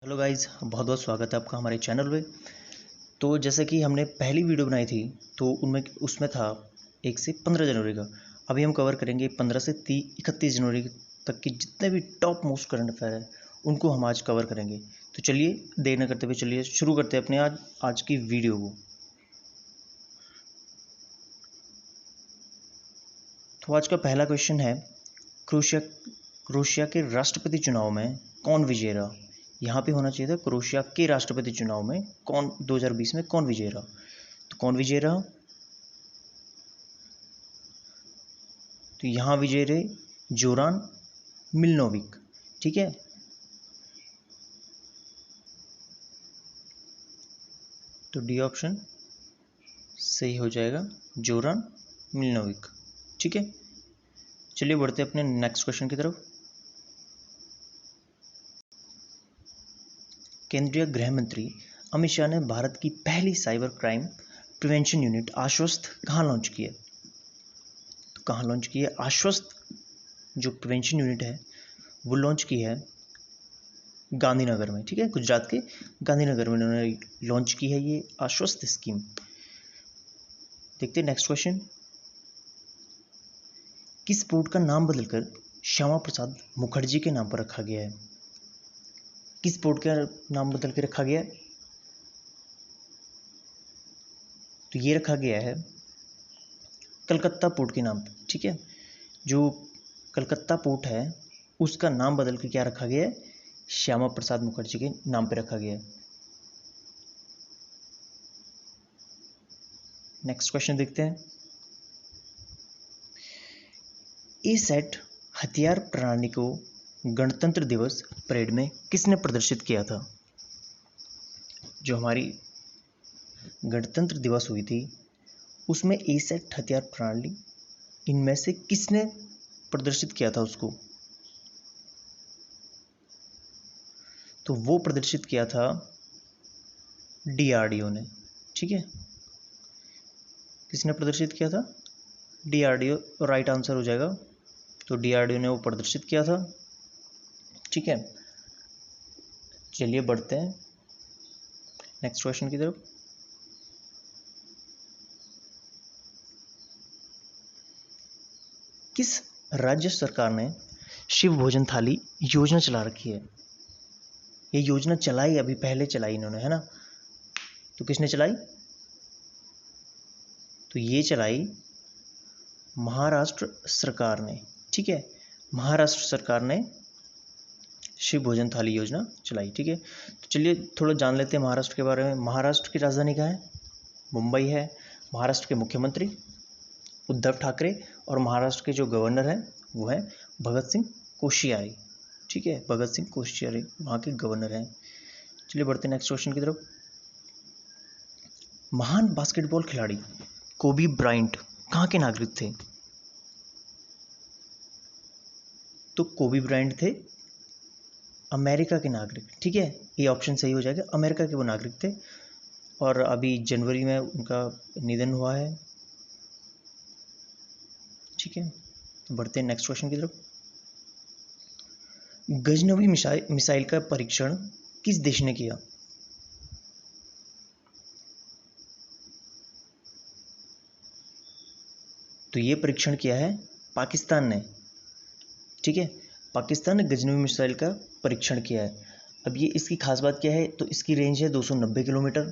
Hello guys, बहुत बहुत स्वागत है आपका हमारे चैनल पे। तो जैसे कि हमने पहली वीडियो बनाई थी तो उसमें था 1 से 15 जनवरी का। अभी हम कवर करेंगे 15 से 31 जनवरी तक की जितने भी टॉप मोस्ट करंट अफेयर है उनको हम आज कवर करेंगे। तो चलिए देर न करते हुए चलिए शुरू करते हैं अपने आज की वीडियो को। तो आज का पहला क्वेश्चन है, क्रोएशिया के राष्ट्रपति चुनाव में कौन विजयी रहा। यहाँ पे होना चाहिए था क्रोएशिया के राष्ट्रपति चुनाव में कौन 2020 में कौन विजयी रहा। तो कौन विजयी रहा, तो यहाँ विजयी रहे जोरान मिलनोविक। ठीक है, तो डी ऑप्शन सही हो जाएगा, जोरान मिलनोविक। ठीक है, चलिए बढ़ते अपने नेक्स्ट क्वेश्चन की तरफ। केंद्रीय गृह मंत्री अमित शाह ने भारत की पहली साइबर क्राइम प्रिवेंशन यूनिट आश्वस्त कहाँ लॉन्च की है। तो कहाँ लॉन्च की है, आश्वस्त जो प्रिवेंशन यूनिट है वो लॉन्च की है गांधीनगर में। ठीक है, गुजरात के गांधीनगर में उन्होंने लॉन्च की है ये आश्वस्त स्कीम। देखते हैं नेक्स्ट क्वेश्चन। किस पोर्ट का नाम बदलकर श्यामा प्रसाद मुखर्जी के नाम पर रखा गया है। किस पोर्ट का नाम बदल के रखा गया है, तो ये रखा गया है कलकत्ता पोर्ट के नाम पर। ठीक है, जो कलकत्ता पोर्ट है उसका नाम बदल के क्या रखा गया है, श्यामा प्रसाद मुखर्जी के नाम पर रखा गया है। नेक्स्ट क्वेश्चन देखते हैं। एसैट हथियार प्रणाली को गणतंत्र दिवस परेड में किसने प्रदर्शित किया था। जो हमारी गणतंत्र दिवस हुई थी उसमें एसैट हथियार प्रणाली इनमें से किसने प्रदर्शित किया था उसको, तो वो प्रदर्शित किया था डीआरडीओ ने। ठीक है, किसने प्रदर्शित किया था, डीआरडीओ राइट आंसर हो जाएगा। तो डीआरडीओ ने वो प्रदर्शित किया था। ठीक है, चलिए बढ़ते हैं नेक्स्ट क्वेश्चन की तरफ। किस राज्य सरकार ने शिव भोजन थाली योजना चला रखी है। ये योजना चलाई, अभी पहले चलाई इन्होंने, है ना। तो किसने चलाई, तो ये चलाई महाराष्ट्र सरकार ने। ठीक है, महाराष्ट्र सरकार ने शिव भोजन थाली योजना चलाई। ठीक है, तो चलिए थोड़ा जान लेते हैं महाराष्ट्र के बारे में। महाराष्ट्र की राजधानी क्या है, मुंबई है। महाराष्ट्र के मुख्यमंत्री उद्धव ठाकरे और महाराष्ट्र के जो गवर्नर हैं वो हैं भगत सिंह कोश्यारी। ठीक है, भगत सिंह कोश्यारी वहाँ के गवर्नर हैं। चलिए बढ़ते हैं नेक्स्ट क्वेश्चन की तरफ। महान बास्केटबॉल खिलाड़ी कोबी ब्रायंट कहाँ के नागरिक थे। तो कोबी ब्रायंट थे अमेरिका के नागरिक। ठीक है, ये ऑप्शन सही हो जाएगा, अमेरिका के वो नागरिक थे और अभी जनवरी में उनका निधन हुआ है। ठीक है, तो बढ़ते हैं नेक्स्ट क्वेश्चन की तरफ। गजनवी मिसाइल का परीक्षण किस देश ने किया। तो ये परीक्षण किया है पाकिस्तान ने। ठीक है, पाकिस्तान ने गजनवी मिसाइल का परीक्षण किया है। अब ये इसकी खास बात क्या है, तो इसकी रेंज है 290 किलोमीटर।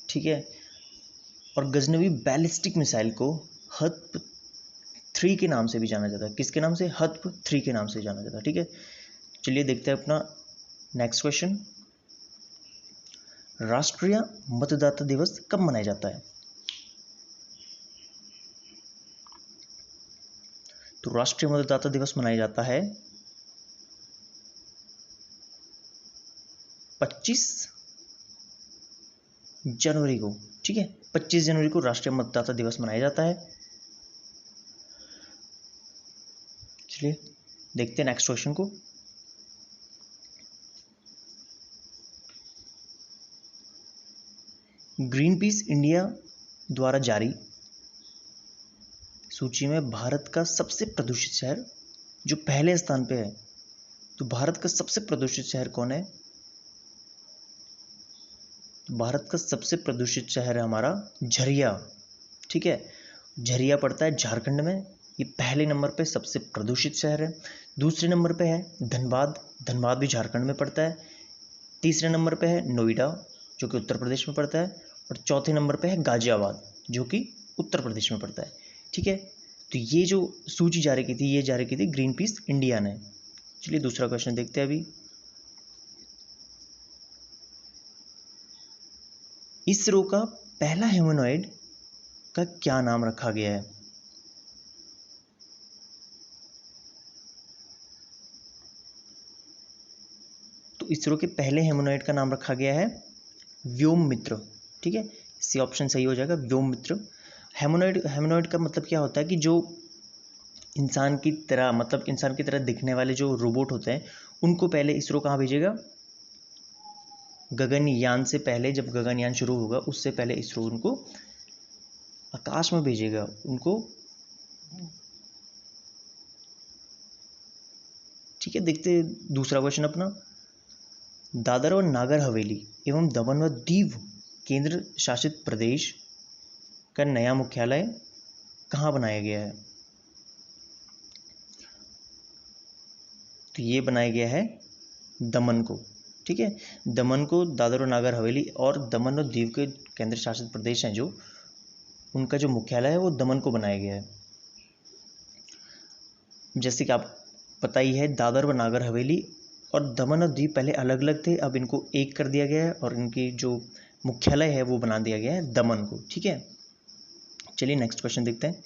ठीक है, और गजनवी बैलिस्टिक मिसाइल को हत्प 3 के नाम से भी जाना जाता है। किसके नाम से, हत्प 3 के नाम से जाना जाता है। ठीक है, चलिए देखते हैं अपना नेक्स्ट क्वेश्चन। राष्ट्रीय मतदाता दिवस कब मनाया जाता है। तो राष्ट्रीय मतदाता दिवस मनाया जाता है 25 जनवरी को। ठीक है, 25 जनवरी को राष्ट्रीय मतदाता दिवस मनाया जाता है। चलिए देखते हैं नेक्स्ट क्वेश्चन को। ग्रीन पीस इंडिया द्वारा जारी सूची में भारत का सबसे प्रदूषित शहर जो पहले स्थान पे है तो भारत का सबसे प्रदूषित शहर कौन है? तो भारत का सबसे प्रदूषित शहर है हमारा झरिया। ठीक है, झरिया पड़ता है झारखंड में। ये पहले नंबर पे सबसे प्रदूषित शहर है। दूसरे नंबर पे है धनबाद, धनबाद भी झारखंड में पड़ता है। तीसरे नंबर पे है नोएडा, जो कि उत्तर प्रदेश में पड़ता है। और चौथे नंबर पे है गाजियाबाद, जो कि उत्तर प्रदेश में पड़ता है। ठीक है, तो ये जो सूची जारी की थी, ये जारी की थी ग्रीन पीस इंडिया ने। चलिए दूसरा क्वेश्चन देखते हैं अभी। इसरो का पहला ह्यूमनॉइड का क्या नाम रखा गया है? तो इसरो के पहले ह्यूमनॉइड का नाम रखा गया है व्योम मित्र। ठीक है, सी ऑप्शन सही हो जाएगा, व्योम मित्र। ह्यूमनॉइड का मतलब क्या होता है कि जो इंसान की तरह, मतलब इंसान की तरह दिखने वाले जो रोबोट होते हैं, उनको पहले इसरो कहाँ भेजेगा? गगनयान से पहले, जब गगनयान शुरू होगा उससे पहले इसरो उनको आकाश में भेजेगा उनको। ठीक है, देखते दूसरा क्वेश्चन अपना। दादर और नागर हवेली एवं दमन व दीव केंद्र शासित प्रदेश का नया मुख्यालय कहाँ बनाया गया है? तो ये बनाया गया है दमन को। ठीक है, दमन को, दादर और नागर हवेली और दमन और दीव के केंद्र शासित प्रदेश हैं जो, उनका जो मुख्यालय है वो दमन को बनाया गया है। जैसे कि आप पता ही है, दादर व नागर हवेली और दमन और दीव पहले अलग अलग थे, अब इनको एक कर दिया गया है और इनकी जो मुख्यालय है वो बना दिया गया है दमन को। ठीक है, चलिए नेक्स्ट क्वेश्चन देखते हैं।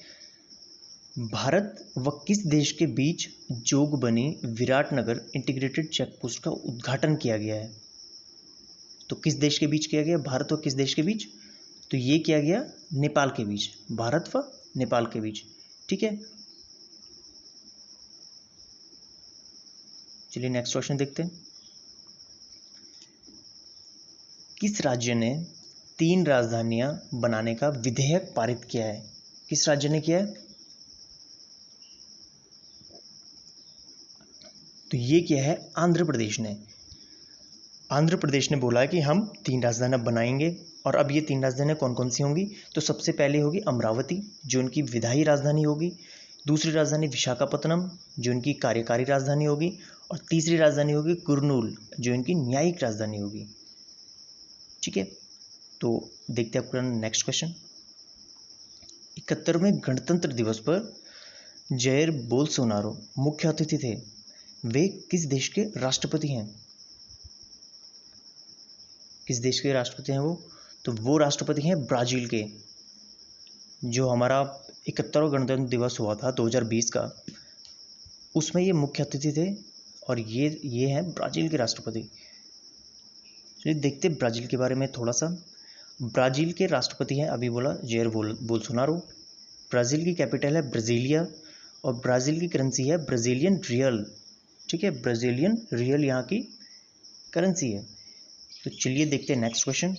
भारत व किस देश के बीच Jogbani Biratnagar integrated check post का उद्घाटन किया गया है? तो किस देश के बीच किया गया? भारत व किस देश के बीच? तो ये किया गया नेपाल के बीच, भारत व नेपाल के बीच। ठीक है, चलिए नेक्स्ट क्वेश्चन देखते हैं। किस राज्य ने 3 राजधानियां बनाने का विधेयक पारित किया है? किस राज्य ने किया है? तो ये किया है आंध्र प्रदेश ने। आंध्र प्रदेश ने बोला है कि हम 3 राजधानियां बनाएंगे। और अब ये 3 राजधानियां कौन कौन सी होंगी? तो सबसे पहले होगी अमरावती, जो उनकी विधायी राजधानी होगी। दूसरी राजधानी विशाखापत्तनम, जो इनकी कार्यकारी राजधानी होगी। और तीसरी राजधानी होगी कुर्नूल, जो इनकी न्यायिक राजधानी होगी। ठीक है, तो देखते हैं आपका नेक्स्ट क्वेश्चन। 71वें गणतंत्र दिवस पर जायर बोल्सोनारो मुख्य अतिथि थे। वे किस देश के राष्ट्रपति हैं? किस देश के राष्ट्रपति हैं वो? तो वो राष्ट्रपति हैं ब्राज़ील के। जो हमारा 71वां गणतंत्र दिवस हुआ था 2020 का, उसमें ये मुख्य अतिथि थे और ये हैं ब्राज़ील के राष्ट्रपति। चलिए देखते हैं ब्राज़ील के बारे में थोड़ा सा। ब्राज़ील के राष्ट्रपति हैं, अभी बोला, जायर बोल्सोनारो। ब्राज़ील की कैपिटल है ब्राज़ीलिया और ब्राज़ील की करेंसी है ब्राज़ीलियन रियल। ठीक है, ब्राज़ीलियन रियल यहाँ की करेंसी है। तो चलिए देखते हैं नेक्स्ट क्वेश्चन।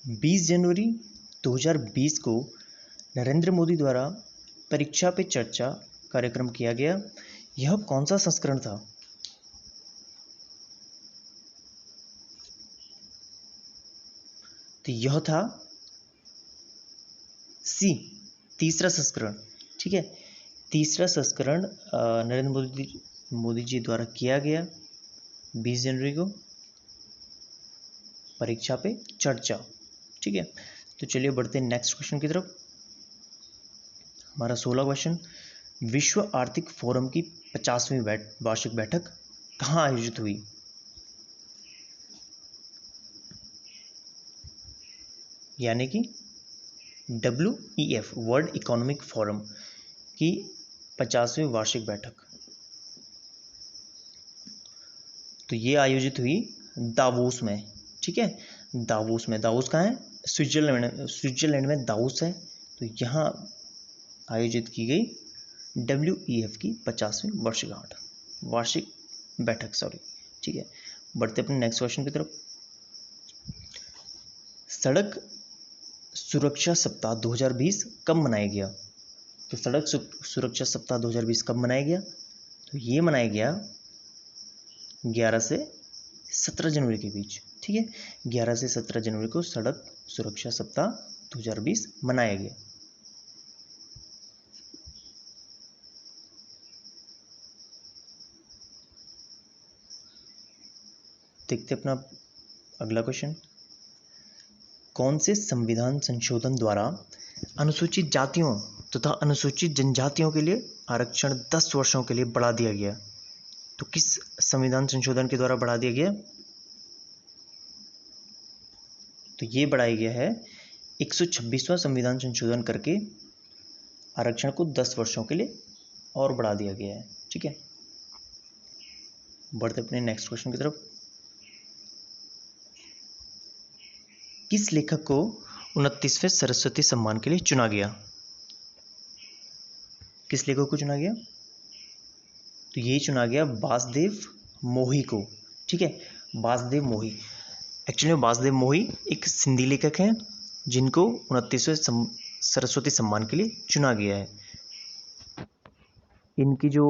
20 जनवरी 2020 को नरेंद्र मोदी द्वारा परीक्षा पे चर्चा कार्यक्रम किया गया। यह कौन सा संस्करण था? तो यह था सी, तीसरा संस्करण। ठीक है, तीसरा संस्करण नरेंद्र मोदी जी द्वारा किया गया 20 जनवरी को, परीक्षा पे चर्चा। ठीक है, तो चलिए बढ़ते हैं नेक्स्ट क्वेश्चन की तरफ। हमारा 16 क्वेश्चन। विश्व आर्थिक फोरम की 50वीं वार्षिक बैठक कहाँ आयोजित हुई? यानी कि WEF, वर्ल्ड इकोनॉमिक फोरम की 50वीं वार्षिक बैठक। तो ये आयोजित हुई दावोस में। ठीक है, दावोस में। दावोस कहाँ है? स्विट्जरलैंड में दावोस है। तो यहाँ आयोजित की गई WEF की 50वीं वार्षिक बैठक। ठीक है, बढ़ते अपने नेक्स्ट क्वेश्चन की तरफ। सड़क सुरक्षा सप्ताह 2020 कब मनाया गया? तो सड़क सुरक्षा सप्ताह 2020 कब मनाया गया? तो ये मनाया गया 11 से 17 जनवरी के बीच, ठीक है। 11 से 17 जनवरी को सड़क सुरक्षा सप्ताह 2020 मनाया गया। देखते अपना अगला क्वेश्चन। कौन से संविधान संशोधन द्वारा अनुसूचित जातियों तथा अनुसूचित जनजातियों के लिए आरक्षण 10 वर्षों के लिए बढ़ा दिया गया? तो किस संविधान संशोधन के द्वारा बढ़ा दिया गया? तो ये बढ़ाया गया है 126वां संविधान संशोधन करके आरक्षण को 10 वर्षों के लिए और बढ़ा दिया गया है, ठीक है। बढ़ते अपने नेक्स्ट क्वेश्चन की तरफ। किस लेखक को 29वें सरस्वती सम्मान के लिए चुना गया? किस लेखक को चुना गया? तो ये चुना गया वासुदेव मोही को, ठीक है। वासुदेव मोही, एक्चुअली में वासुदेव मोही एक सिंधी लेखक हैं जिनको 29वें सरस्वती सम्मान के लिए चुना गया है। इनकी जो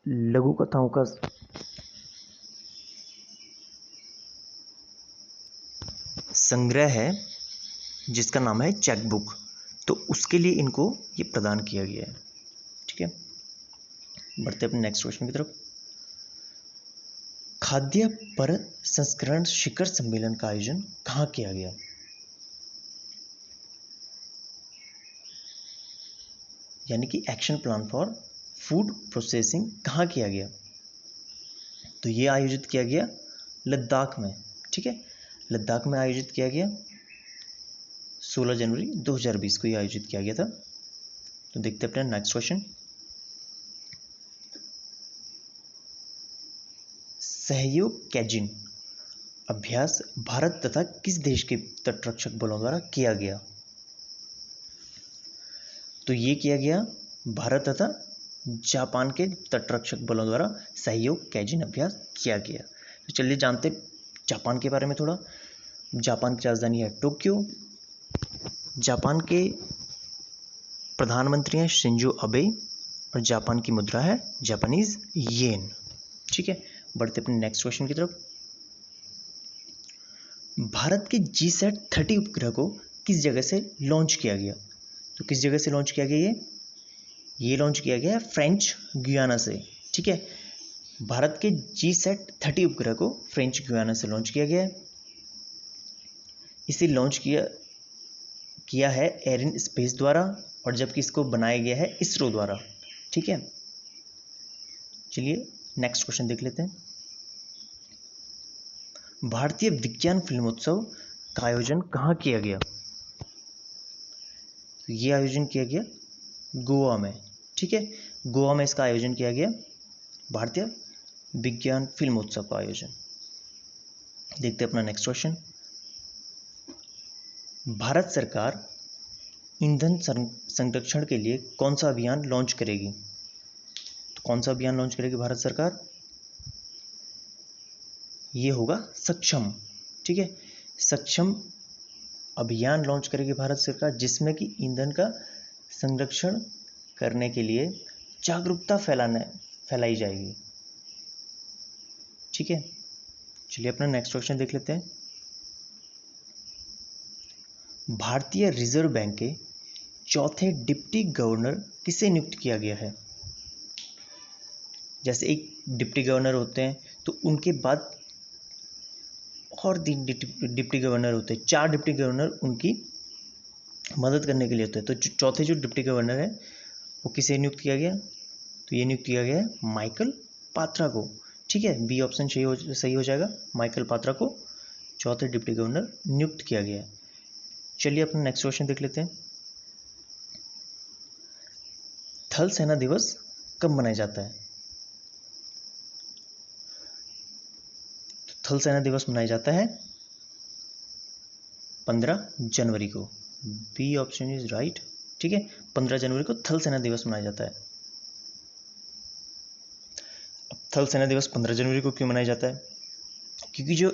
लघु कथाओं का संग्रह है जिसका नाम है चेक बुक, तो उसके लिए इनको ये प्रदान किया गया है, ठीक है। बढ़ते अपने नेक्स्ट क्वेश्चन की तरफ। खाद्य पर संस्करण शिखर सम्मेलन का आयोजन कहाँ किया गया? यानी कि action plan for food processing कहाँ किया गया? तो ये आयोजित किया गया लद्दाख में, ठीक है। लद्दाख में आयोजित किया गया 16 जनवरी 2020 को ये आयोजित किया गया था। तो देखते हैं अपना नेक्स्ट क्वेश्चन। सहयोग कैजिन अभ्यास भारत तथा किस देश के तटरक्षक बलों द्वारा किया गया? तो ये किया गया भारत तथा जापान के तटरक्षक बलों द्वारा सहयोग कैजिन अभ्यास किया गया। तो चलिए जानते जापान के बारे में थोड़ा। जापान की राजधानी है टोक्यो। जापान के प्रधानमंत्री हैं शिंजो अबे और जापान की मुद्रा है जापानीज येन, ठीक है। बढ़ते अपने नेक्स्ट क्वेश्चन की तरफ। भारत के GSAT-30 उपग्रह को किस जगह से लॉन्च किया गया? तो किस जगह से लॉन्च किया गया? ये लॉन्च किया गया है फ्रेंच गुयाना से, ठीक है। भारत के GSAT-30 उपग्रह को फ्रेंच गुयाना से लॉन्च किया गया है। इसे लॉन्च किया है एरिन स्पेस द्वारा और जबकि इसको बनाया गया है इसरो द्वारा, ठीक है। चलिए नेक्स्ट क्वेश्चन देख लेते हैं। भारतीय विज्ञान फिल्मोत्सव का आयोजन कहाँ किया गया? तो ये आयोजन किया गया गोवा में, ठीक है। गोवा में इसका आयोजन किया गया भारतीय विज्ञान फिल्मोत्सव का आयोजन। देखते हैं अपना नेक्स्ट क्वेश्चन। भारत सरकार ईंधन संरक्षण के लिए कौन सा अभियान लॉन्च करेगी? तो कौन सा अभियान लॉन्च करेगी भारत सरकार? ये होगा सक्षम, ठीक है। सक्षम अभियान लॉन्च करेगी भारत सरकार, जिसमें कि ईंधन का संरक्षण करने के लिए जागरूकता फैलाई जाएगी, ठीक है। चलिए अपना नेक्स्ट क्वेश्चन देख लेते हैं। भारतीय रिजर्व बैंक के चौथे डिप्टी गवर्नर किसे नियुक्त किया गया है? जैसे एक डिप्टी गवर्नर होते हैं तो उनके बाद और 3 डिप्टी गवर्नर होते हैं, 4 डिप्टी गवर्नर उनकी मदद करने के लिए होते हैं। तो चौथे जो डिप्टी गवर्नर है वो किसे नियुक्त किया गया? तो ये नियुक्त किया गया है माइकल पात्रा को, ठीक है। बी ऑप्शन सही हो जाएगा। माइकल पात्रा को चौथे डिप्टी गवर्नर नियुक्त किया गया है। चलिए अपना नेक्स्ट क्वेश्चन देख लेते हैं। थल सेना दिवस कब मनाया जाता है? तो थल सेना दिवस मनाया जाता है 15 जनवरी को। बी ऑप्शन इज राइट, ठीक है। 15 जनवरी को थल सेना दिवस मनाया जाता है। अब थल सेना दिवस 15 जनवरी को क्यों मनाया जाता है? क्योंकि जो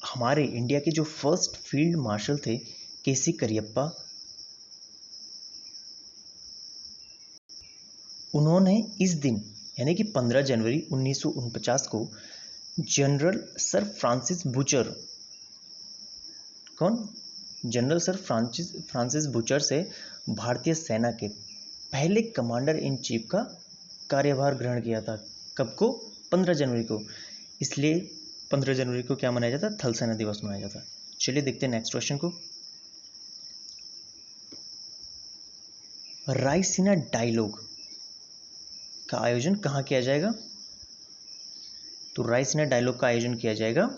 हमारे इंडिया के जो फर्स्ट फील्ड मार्शल थे केसी करियप्पा, उन्होंने इस दिन यानी कि 15 जनवरी 1949 को जनरल सर फ्रांसिस बुचर। कौन? जनरल सर फ्रांसिस बुचर से भारतीय सेना के पहले कमांडर इन चीफ का कार्यभार ग्रहण किया था। कब को? 15 जनवरी को। इसलिए 15 जनवरी को क्या मनाया जाता? थल सेना दिवस मनाया जाता। चलिए देखते हैं नेक्स्ट क्वेश्चन को। रायसीना डायलॉग का आयोजन कहाँ किया जाएगा? तो रायसीना डायलॉग का आयोजन किया जाएगा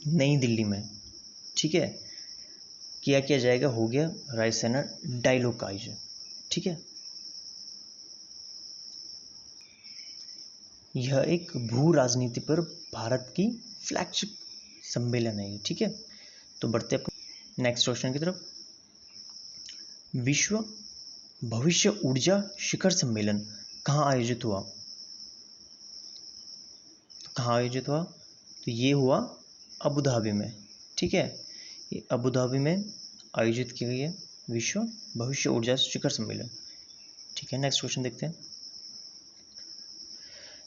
नई दिल्ली में। ठीक है, किया जाएगा, हो गया रायसीना डायलॉग का आयोजन। ठीक है, यह एक भू राजनीति पर भारत की फ्लैगशिप सम्मेलन है। ठीक है, तो बढ़ते अपने नेक्स्ट क्वेश्चन की तरफ। विश्व भविष्य ऊर्जा शिखर सम्मेलन कहाँ आयोजित हुआ? तो कहाँ आयोजित हुआ? तो ये हुआ अबू धाबी में। ठीक है, ये अबू धाबी में आयोजित की गई है विश्व भविष्य ऊर्जा शिखर सम्मेलन। ठीक है, नेक्स्ट क्वेश्चन देखते हैं।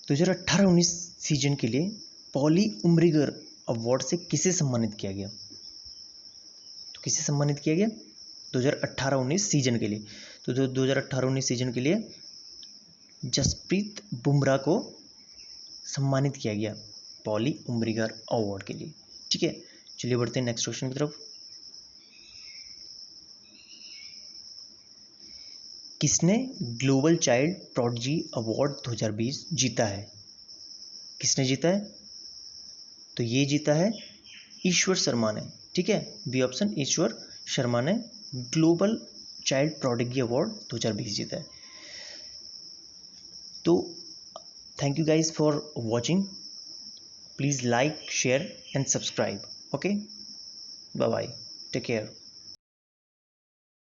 2018-19 सीजन के लिए पॉली उम्रिगर अवार्ड से किसे सम्मानित किया गया? तो किसे सम्मानित किया गया 2018-19 सीजन के लिए? तो 2018-19 सीजन के लिए जसप्रीत बुमराह को सम्मानित किया गया पॉली उम्रिगर अवार्ड के लिए। ठीक है, चलिए बढ़ते हैं नेक्स्ट क्वेश्चन की तरफ। किसने ग्लोबल चाइल्ड प्रोडिजी अवार्ड 2020 जीता है? किसने जीता है? तो ये जीता है ईश्वर शर्मा ने। ठीक है, बी ऑप्शन, ईश्वर शर्मा ने ग्लोबल चाइल्ड प्रोडिजी अवार्ड 2020 जीता है। तो thank you guys for watching. Please like, share and subscribe. Okay, bye bye, take care.